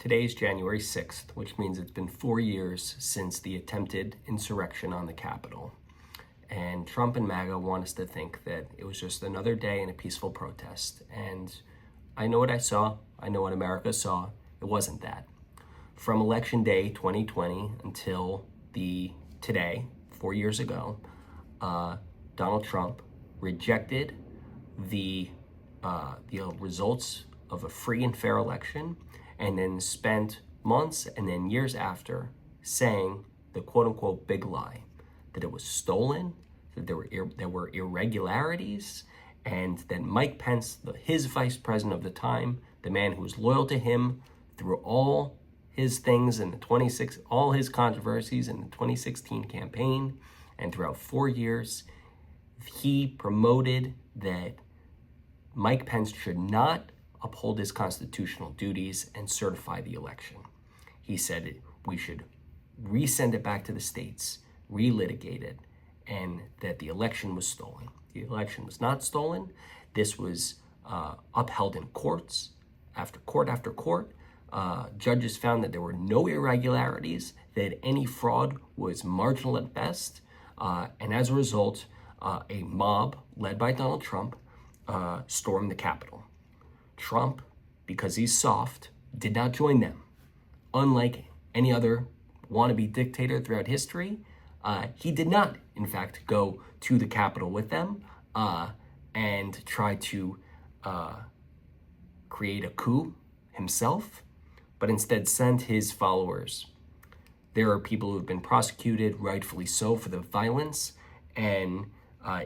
Today is January 6th, which means it's been 4 years since the attempted insurrection on the Capitol. And Trump and MAGA want us to think that it was just another day in a peaceful protest. And I know what I saw. I know what America saw. It wasn't that. From Election Day 2020 until today, 4 years ago, Donald Trump rejected the results of a free and fair election, and then spent months and then years after saying the quote-unquote big lie, that it was stolen, that there were irregularities, and that Mike Pence, his vice president of the time, the man who was loyal to him through all his things in all his controversies in the 2016 campaign, and throughout 4 years, he promoted that Mike Pence should not uphold his constitutional duties and certify the election. He said we should resend it back to the states, relitigate it, and that the election was stolen. The election was not stolen. This was upheld in courts, after court after court. Judges found that there were no irregularities, that any fraud was marginal at best, and as a result, a mob led by Donald Trump stormed the Capitol. Trump, because he's soft, did not join them. Unlike any other wannabe dictator throughout history, he did not, in fact, go to the Capitol with them and try to create a coup himself, but instead sent his followers. There are people who have been prosecuted, rightfully so, for the violence and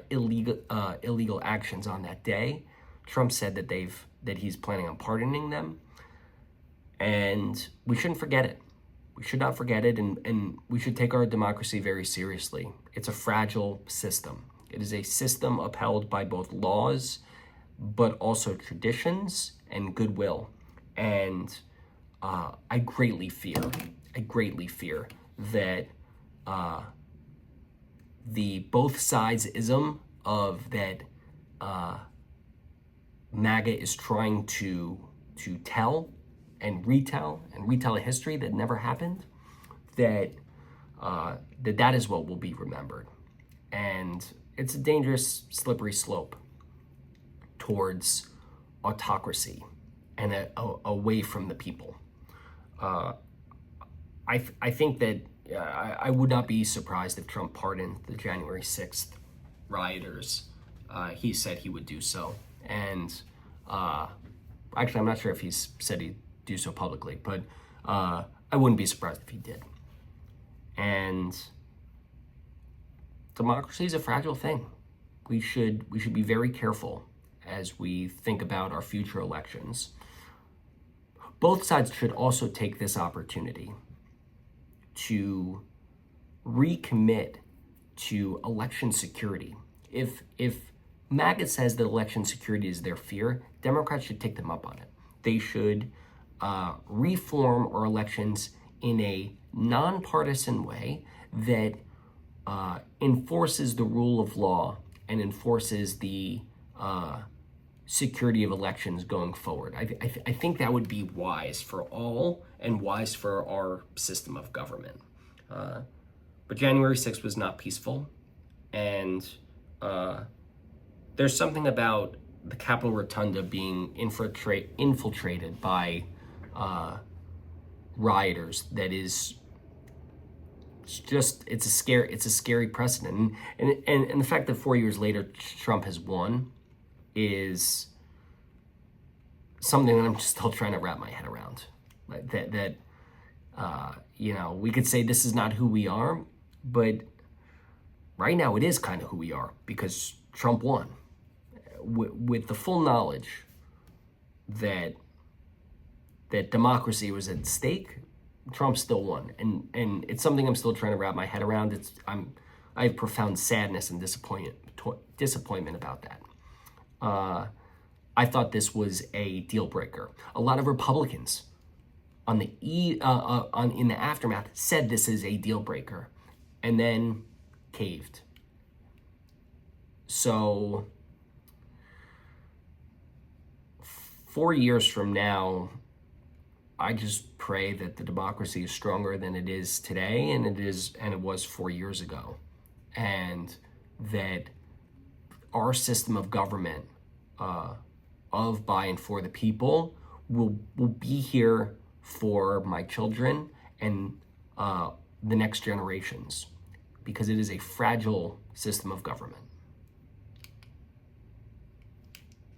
illegal actions on that day. Trump said that he's planning on pardoning them, and we shouldn't forget it. We should not forget it, and we should take our democracy very seriously. It's a fragile system. It is a system upheld by both laws, but also traditions and goodwill. And I greatly fear that the both sides-ism of that MAGA is trying to tell and retell a history that never happened, that is what will be remembered. And it's a dangerous, slippery slope towards autocracy and away from the people. I think that I would not be surprised if Trump pardoned the January 6th rioters. He said he would do so. And actually, I'm not sure if he's said he'd do so publicly, but I wouldn't be surprised if he did. And democracy is a fragile thing. We should be very careful as we think about our future elections. Both sides should also take this opportunity to recommit to election security. If MAGA says that election security is their fear, Democrats should take them up on it. They should reform our elections in a nonpartisan way that enforces the rule of law and enforces the security of elections going forward. I think that would be wise for all and wise for our system of government. But January 6th was not peaceful, and there's something about the Capitol Rotunda being infiltrated by rioters that is just, it's a scary precedent. And the fact that 4 years later Trump has won is something that I'm still trying to wrap my head around. Like that we could say this is not who we are, but right now it is kind of who we are, because Trump won. With the full knowledge that democracy was at stake, Trump still won, and it's something I'm still trying to wrap my head around. I have profound sadness and disappointment about that. I thought this was a deal breaker. A lot of Republicans in the aftermath said this is a deal breaker, and then caved. So 4 years from now, I just pray that the democracy is stronger than it is today, and it was 4 years ago, and that our system of government, of, by, and for the people will be here for my children and the next generations, because it is a fragile system of government.